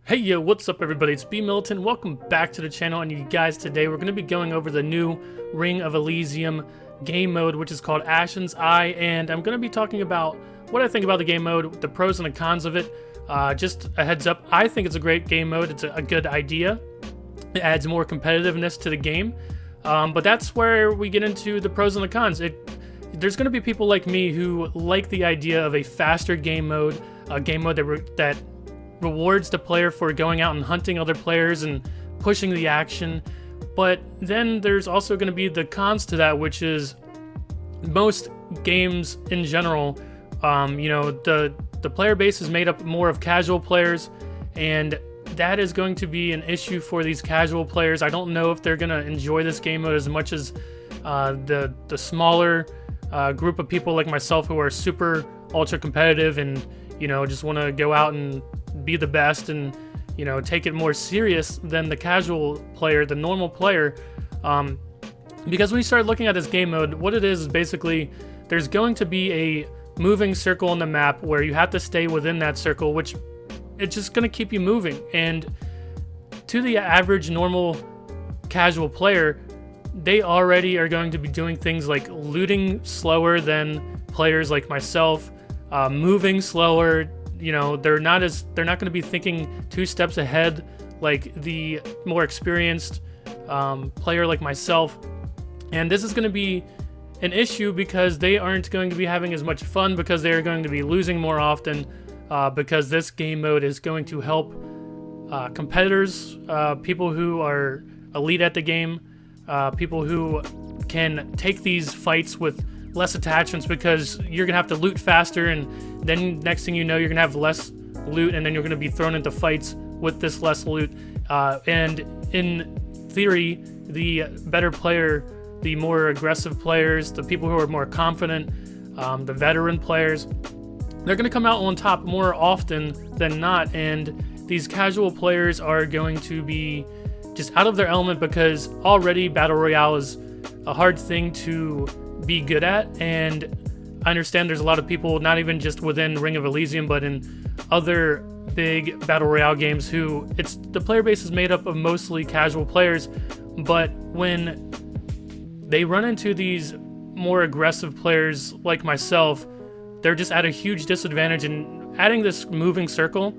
Hey yo, what's up everybody, it's BMilitant. Welcome back to the channel, and you guys, today we're going to be going over the new Ring of Elysium game mode, which is called Ashen's Eye, and I'm going to be talking about what I think about the game mode, the pros and the cons of it. Just a heads up, I think it's a great game mode. It's a good idea. It adds more competitiveness to the game, but that's where we get into the pros and the cons. There's going to be people like me who like the idea of a faster game mode, a game mode that rewards the player for going out and hunting other players and pushing the action. But then there's also going to be the cons to that, which is most games in general, the player base is made up more of casual players, and that is going to be an issue for these casual players. I don't know if they're going to enjoy this game mode as much as the smaller group of people like myself who are super ultra competitive and just want to go out and be the best and take it more serious than the casual player, the normal player. Because when you start looking at this game mode, what it is basically there's going to be a moving circle on the map where you have to stay within that circle, which it's just going to keep you moving. And to the average normal casual player, they already are going to be doing things like looting slower than players like myself, moving slower. They're not going to be thinking 2 steps ahead like the more experienced player like myself. And this is going to be an issue because they aren't going to be having as much fun, because they are going to be losing more often, because this game mode is going to help competitors, people who are elite at the game, people who can take these fights with less attachments, because you're gonna have to loot faster, and then next thing you know, you're gonna have less loot, and then you're gonna be thrown into fights with this less loot. And in theory, the better player, the more aggressive players, the people who are more confident, the veteran players, they're gonna come out on top more often than not. And these casual players are going to be just out of their element, because already Battle Royale is a hard thing to be good at. And I understand there's a lot of people, not even just within Ring of Elysium, but in other big Battle Royale games, who the player base is made up of mostly casual players. But when they run into these more aggressive players like myself, they're just at a huge disadvantage. And adding this moving circle,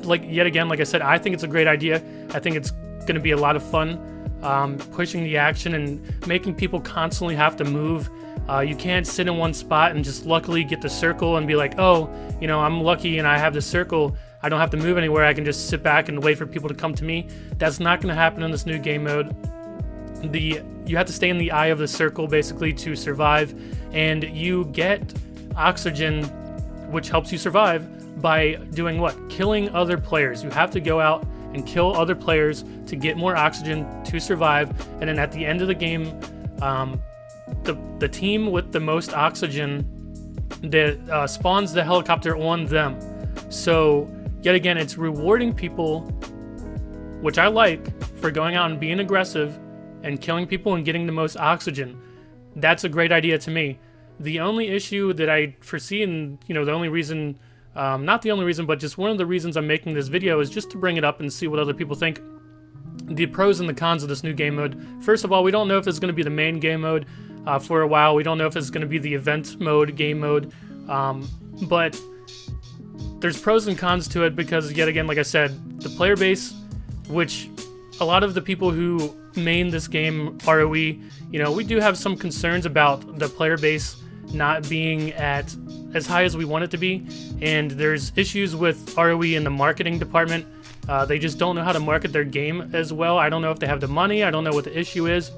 yet again, like I said, I think it's a great idea. I think it's going to be a lot of fun, pushing the action and making people constantly have to move. You can't sit in one spot and just luckily get the circle and be like, oh, I'm lucky and I have the circle, I don't have to move anywhere, I can just sit back and wait for people to come to me. That's not going to happen in this new game mode. You have to stay in the eye of the circle basically to survive, and you get oxygen, which helps you survive by doing what? Killing other players. You have to go out and kill other players to get more oxygen to survive. And then at the end of the game, the team with the most oxygen that spawns the helicopter on them. So yet again, it's rewarding people, which I like, for going out and being aggressive and killing people and getting the most oxygen. That's a great idea to me. The only issue that I foresee, and the only reason, not the only reason, but just one of the reasons I'm making this video, is just to bring it up and see what other people think. The pros and the cons of this new game mode. First of all, we don't know if it's going to be the main game mode for a while. We don't know if it's going to be the event mode, game mode. But there's pros and cons to it, because yet again, like I said, the player base, which a lot of the people who main this game, ROE, we do have some concerns about the player base not being at as high as we want it to be. And there's issues with ROE in the marketing department. They just don't know how to market their game as well. I don't know if they have the money. I don't know what the issue is.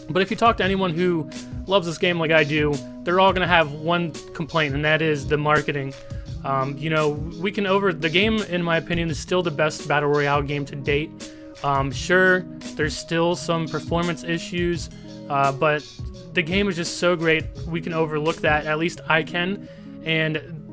But if you talk to anyone who loves this game like I do, they're all going to have one complaint, and that is the marketing. The game, in my opinion, is still the best Battle Royale game to date. Sure, there's still some performance issues, but the game is just so great, we can overlook that. At least I can.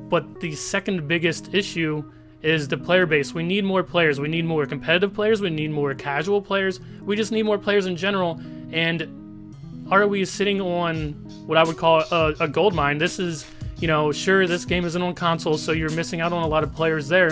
But the second biggest issue is the player base. We need more players. We need more competitive players. We need more casual players. We just need more players in general. And ROE is sitting on what I would call a gold mine. This is, you know, sure, this game isn't on console, so you're missing out on a lot of players there,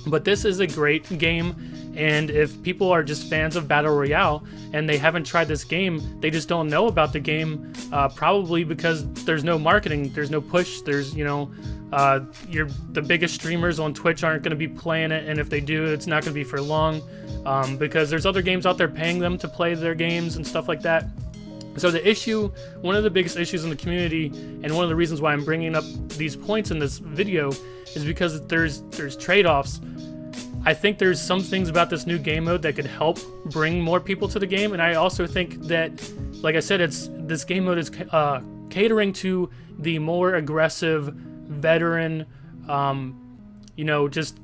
but this is a great game. And if people are just fans of Battle Royale and they haven't tried this game, they just don't know about the game, probably because there's no marketing, there's no push, there's, you know, the biggest streamers on Twitch aren't going to be playing it, and if they do, it's not going to be for long, because there's other games out there paying them to play their games and stuff like that. So the issue, one of the biggest issues in the community, and one of the reasons why I'm bringing up these points in this video, is because there's trade-offs. I think there's some things about this new game mode that could help bring more people to the game, and I also think that, like I said, this game mode is catering to the more aggressive, veteran, you know, just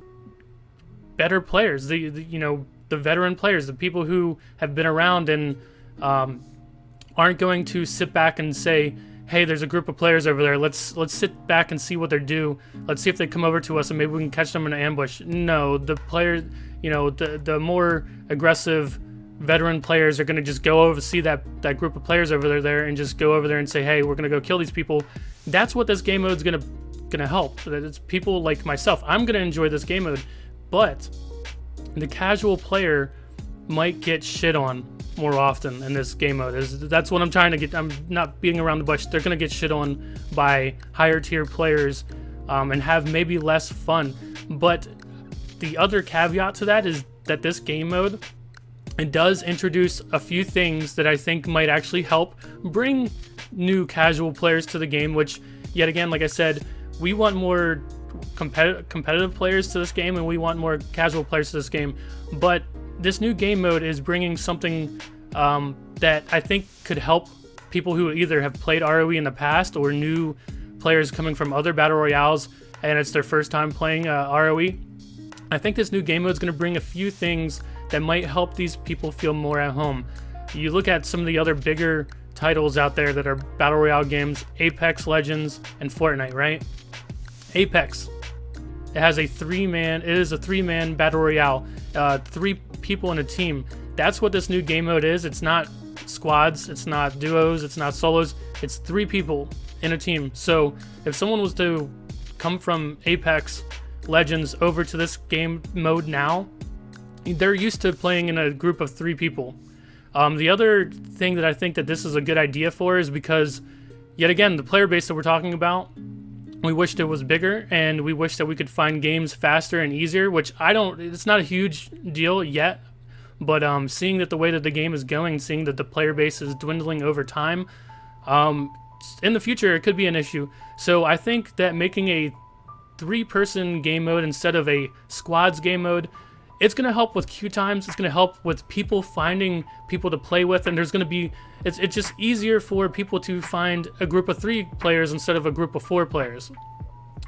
better players, you know, the veteran players, the people who have been around and aren't going to sit back and say, hey, there's a group of players over there, let's sit back and see what they do, let's see if they come over to us and maybe we can catch them in an ambush. No, the players, you know, the more aggressive veteran players are going to just go over, see that group of players over there and just go over there and say, hey, we're going to go kill these people. That's what this game mode is going to help. That it's people like myself. I'm going to enjoy this game mode, but the casual player might get shit on more often in this game mode. That's what I'm trying to get. I'm not beating around the bush. They're going to get shit on by higher tier players and have maybe less fun. But the other caveat to that is that this game mode, it does introduce a few things that I think might actually help bring new casual players to the game, which, yet again, like I said, we want more competitive players to this game and we want more casual players to this game. But this new game mode is bringing something that I think could help people who either have played ROE in the past or new players coming from other Battle Royales and it's their first time playing ROE. I think this new game mode is going to bring a few things that might help these people feel more at home. You look at some of the other bigger titles out there that are Battle Royale games, Apex Legends and Fortnite, right? Apex, it is a three-man Battle Royale, 3 people in a team. That's what this new game mode is. It's not squads, it's not duos, it's not solos, it's 3 people in a team. So if someone was to come from Apex Legends over to this game mode now, they're used to playing in a group of 3 people. The other thing that I think that this is a good idea for is because, yet again, the player base that we're talking about, we wished it was bigger, and we wish that we could find games faster and easier, which it's not a huge deal yet, but seeing that the way that the game is going, seeing that the player base is dwindling over time, in the future it could be an issue. So I think that making a 3-person game mode instead of a squads game mode, it's going to help with queue times, it's going to help with people finding people to play with, and there's going to be, it's just easier for people to find a group of 3 players instead of a group of 4 players.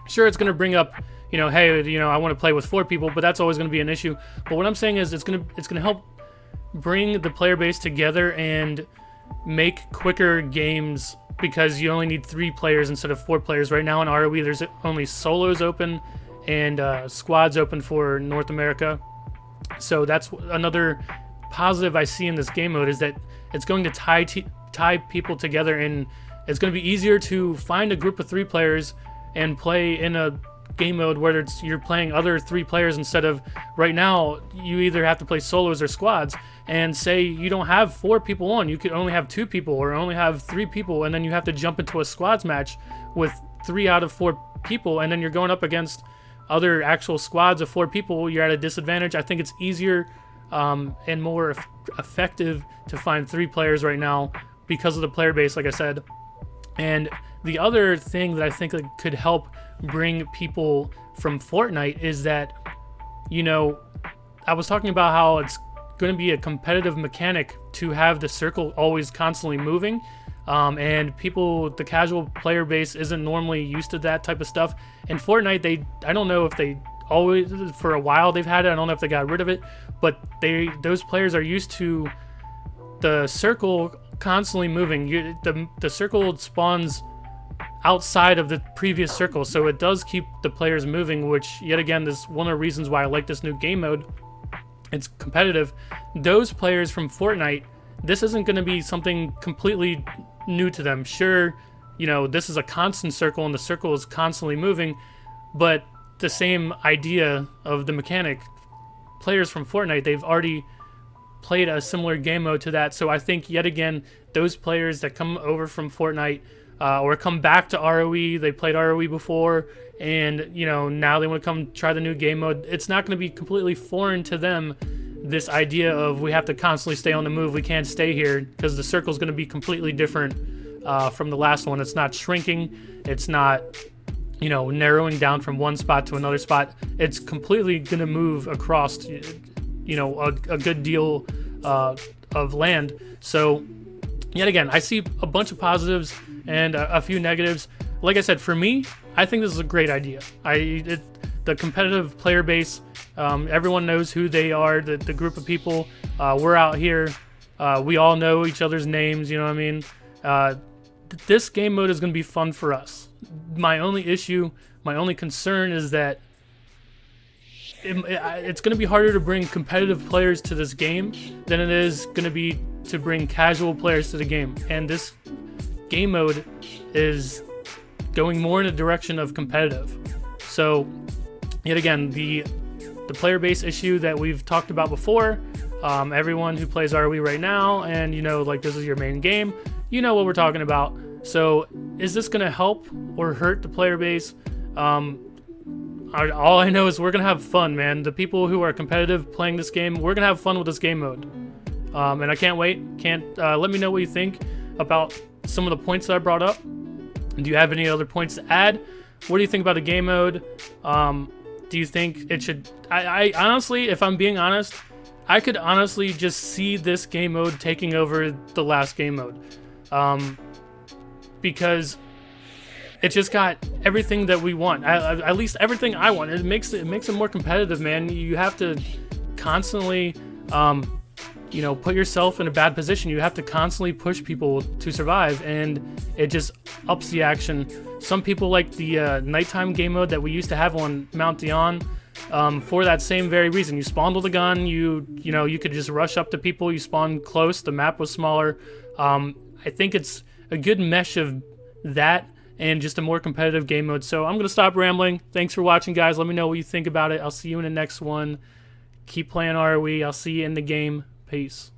Sure, it's going to bring up, you know, hey, you know, I want to play with 4 people, but that's always going to be an issue. But what I'm saying is it's going to help bring the player base together and make quicker games, because you only need 3 players instead of 4 players. Right now in ROE, there's only solos open and squads open for North America. So that's another positive I see in this game mode, is that it's going to tie people together, and it's going to be easier to find a group of 3 players and play in a game mode where you're playing other 3 players instead of, right now you either have to play solos or squads, and say you don't have 4 people on, you could only have 2 people or only have 3 people, and then you have to jump into a squads match with 3 out of 4 people, and then you're going up against other actual squads of 4 people. You're at a disadvantage. I think it's easier and more effective to find 3 players right now because of the player base, like I said. And the other thing that I think that could help bring people from Fortnite is that, you know, I was talking about how it's going to be a competitive mechanic to have the circle always constantly moving, and people, the casual player base isn't normally used to that type of stuff. In Fortnite, I don't know if they always, for a while they've had it, I don't know if they got rid of it, but those players are used to the circle constantly moving. The circle spawns outside of the previous circle, so it does keep the players moving, which, yet again, is one of the reasons why I like this new game mode. It's competitive. Those players from Fortnite, this isn't going to be something completely new to them. Sure, you know, this is a constant circle and the circle is constantly moving, but the same idea of the mechanic, players from Fortnite, they've already played a similar game mode to that. So I think, yet again, those players that come over from Fortnite or come back to ROE, they played ROE before, and, you know, now they want to come try the new game mode, it's not going to be completely foreign to them, this idea of we have to constantly stay on the move, we can't stay here, because the circle is going to be completely different from the last one. It's not shrinking, it's not, you know, narrowing down from one spot to another spot. It's completely going to move across, you know, a good deal of land. So yet again, I see a bunch of positives and a few negatives. Like I said, for me, I think this is a great idea. The competitive player base, everyone knows who they are, the group of people. We're out here, we all know each other's names, you know what I mean? This game mode is going to be fun for us. My only issue, my only concern is that it's going to be harder to bring competitive players to this game than it is going to be to bring casual players to the game. And this game mode is going more in the direction of competitive. So, yet again, the player base issue that we've talked about before, everyone who plays ROE right now, and you know, like, this is your main game, you know what we're talking about. So, is this going to help or hurt the player base? All I know is we're going to have fun, man. The people who are competitive playing this game, we're going to have fun with this game mode. And I can't wait. Let me know what you think about some of the points that I brought up. Do you have any other points to add? What do you think about the game mode? Do you think it should... I honestly, if I'm being honest, I could honestly just see this game mode taking over the last game mode. Because it just got everything that we want. At least everything I want. It makes it more competitive, man. You have to constantly, you know, put yourself in a bad position. You have to constantly push people to survive, and it just ups the action. Some people like the nighttime game mode that we used to have on Mount Dion, for that same very reason. You spawned with a gun. You know, you could just rush up to people. You spawned close. The map was smaller. I think it's a good mesh of that and just a more competitive game mode. So I'm going to stop rambling. Thanks for watching, guys. Let me know what you think about it. I'll see you in the next one. Keep playing ROE. I'll see you in the game. Peace.